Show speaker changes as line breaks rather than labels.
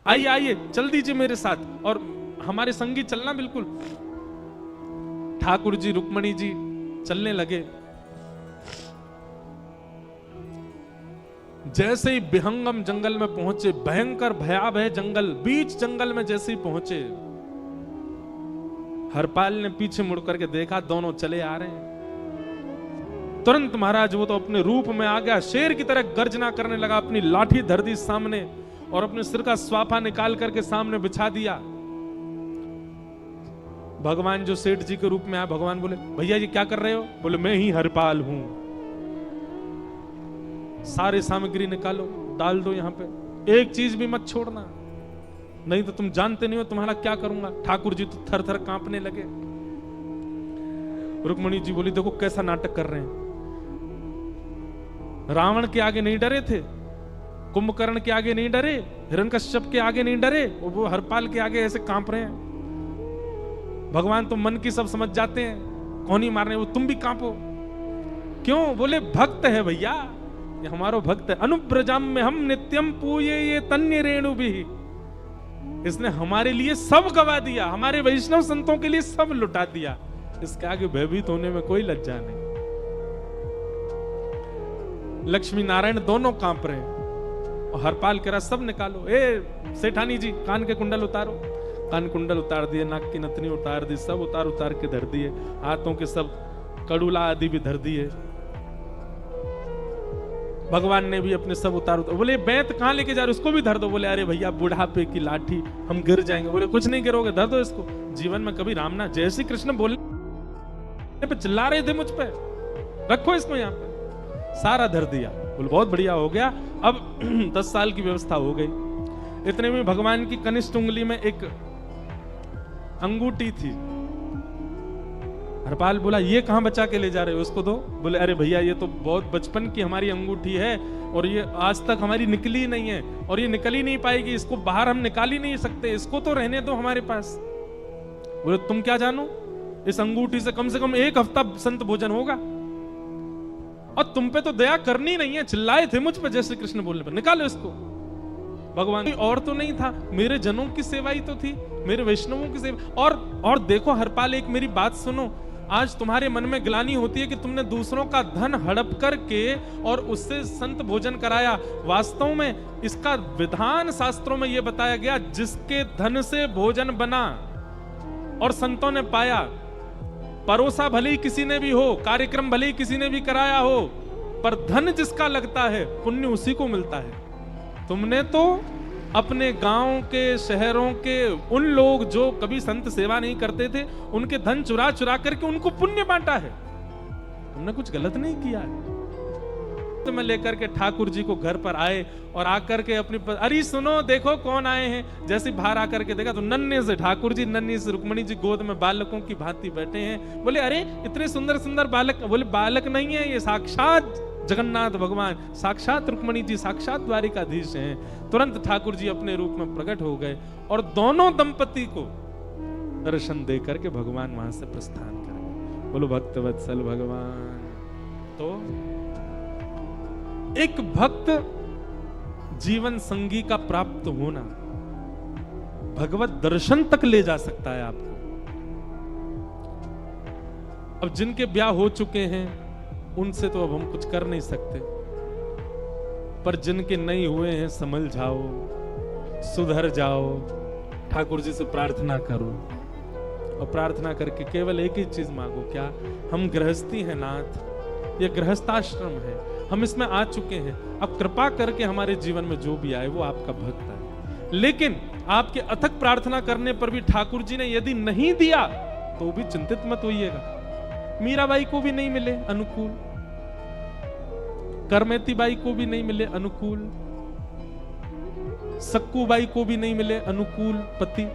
आइए आइए चल दीजिए मेरे साथ और हमारे संगी चलना बिल्कुल। ठाकुर जी रुक्मणी जी चलने लगे। जैसे ही विहंगम जंगल में पहुंचे, भयंकर भयावह जंगल, बीच जंगल में जैसे ही पहुंचे, हरपाल ने पीछे मुड़ करके देखा, दोनों चले आ रहे हैं। तुरंत महाराज वो तो अपने रूप में आ गया, शेर की तरह गर्जना करने लगा, अपनी लाठी धर दी सामने और अपने सिर का स्वाफा निकाल करके सामने बिछा दिया। भगवान जो सेठ जी के रूप में आया, भगवान बोले भैया जी क्या कर रहे हो? बोले मैं ही हरपाल हूं। सारे सामग्री निकालो, डाल दो यहां पे, एक चीज भी मत छोड़ना, नहीं तो तुम जानते नहीं हो तुम्हारा क्या करूंगा। ठाकुर जी तो थर थर कांपने लगे। रुक्मणी जी बोली देखो कैसा नाटक कर रहे हैं। रावण के आगे नहीं डरे थे, कुंभकर्ण के आगे नहीं डरे, हिरण्यकश्यप के आगे नहीं डरे, वो हरपाल के आगे ऐसे कांप रहे हैं। भगवान तो मन की सब समझ जाते हैं, कौन ही मारने, वो तुम भी कांपो क्यों? बोले भक्त है भैया, ये हमारो भक्त है। अनुब्रजम में हम नित्यम पूये ये तन्य रेणु भी, इसने हमारे लिए सब गवा दिया, हमारे वैष्णव संतों के लिए सब लुटा दिया, इसके आगे भयभीत होने में कोई लज्जा नहीं। लक्ष्मी नारायण दोनों कांप रहे हैं और हरपाल कह रहा सब निकालो। ए सेठानी जी कान के कुंडल उतारो। कान कुंडल उतार दिए, नाक की नथनी उतार दी, सब उतार के धर दिए, हाथों के सब कड़ूला आदि भी धर दिए। भगवान ने भी अपने सब उतार। बोले बैंत कहां लेके जा रहे, उसको भी धर दो। बोले अरे भैया बुढ़ापे की लाठी, हम गिर जाएंगे। बोले कुछ नहीं गिरोगे, धर दो इसको। जीवन में कभी राम ना जय श्री कृष्ण बोलने पे चिल्ला रहे थे मुझ पे, रखो इसको यहाँ पे। सारा धर दिया। बोले बहुत बढ़िया हो गया, अब 10 साल की व्यवस्था हो गई। इतने में भगवान की कनिष्ठ उंगली में एक अंगूठी थी। हरपाल बोला ये कहां बचा के ले जा रहे हो, उसको दो। बोले अरे भैया ये तो बहुत बचपन की हमारी अंगूठी है और ये आज तक हमारी निकली नहीं है और ये निकल ही नहीं पाएगी, इसको बाहर हम निकाल ही नहीं सकते, इसको तो रहने दो हमारे पास। बोले तुम क्या जानो, इस अंगूठी से कम 1 हफ्ता संत भोजन होगा और तुम पे तो दया करनी नहीं है। चिल्लाए थे मुझ पे जय श्री कृष्ण बोलने पर, निकालो इसको। भगवान और तो नहीं था, मेरे जनों की सेवा ही तो थी, मेरे वैष्णवों की सेवा। और देखो हरपाल एक मेरी बात सुनो, आज तुम्हारे मन में ग्लानि होती है कि तुमने दूसरों का धन हड़प करके और उससे संत भोजन कराया। वास्तव में इसका विधान शास्त्रों में यह बताया गया, जिसके धन से भोजन बना और संतों ने पाया, परोसा भले ही किसी ने भी हो, कार्यक्रम भले ही किसी ने भी कराया हो, पर धन जिसका लगता है पुण्य उसी को मिलता है। तुमने तो अपने गांव के, शहरों के उन लोग जो कभी संत सेवा नहीं करते थे, उनके धन चुरा करके उनको पुण्य बांटा है। तुमने कुछ गलत नहीं किया है। तो मैं लेकर के ठाकुर जी को घर पर आए और आकर के अपनी अरे सुनो देखो कौन आए हैं। जैसे बाहर आकर के देखा तो नन्हे से ठाकुर जी, नन्ही से रुक्मणी जी गोद में बालकों की भांति बैठे हैं। बोले अरे इतने सुंदर सुंदर बालक। बोले बालक नहीं है, ये साक्षात जगन्नाथ भगवान, साक्षात रुक्मणी जी, साक्षात द्वारिकाधीश हैं। तुरंत ठाकुर जी अपने रूप में प्रकट हो गए और दोनों दंपति को दर्शन दे करके भगवान वहां से प्रस्थान कर गए। बोलो भक्त वत्सल भगवान। तो एक भक्त जीवन संगी का प्राप्त होना भगवत दर्शन तक ले जा सकता है आपको। अब जिनके ब्याह हो चुके हैं उनसे तो अब हम कुछ कर नहीं सकते, पर जिनके नहीं हुए हैं संभल जाओ, सुधर जाओ, ठाकुर जी से प्रार्थना करो और प्रार्थना करके केवल एक ही चीज मांगो, क्या हम गृहस्थी है नाथ, ये गृहस्थाश्रम है, हम इसमें आ चुके हैं, अब कृपा करके हमारे जीवन में जो भी आए वो आपका भक्त है। लेकिन आपके अथक प्रार्थना करने पर भी ठाकुर जी ने यदि नहीं दिया तो भी चिंतित मत होइएगा। मीराबाई को भी नहीं मिले अनुकूल, करमेती बाई को भी नहीं मिले अनुकूल, सक्कू बाई को भी नहीं मिले अनुकूल पति,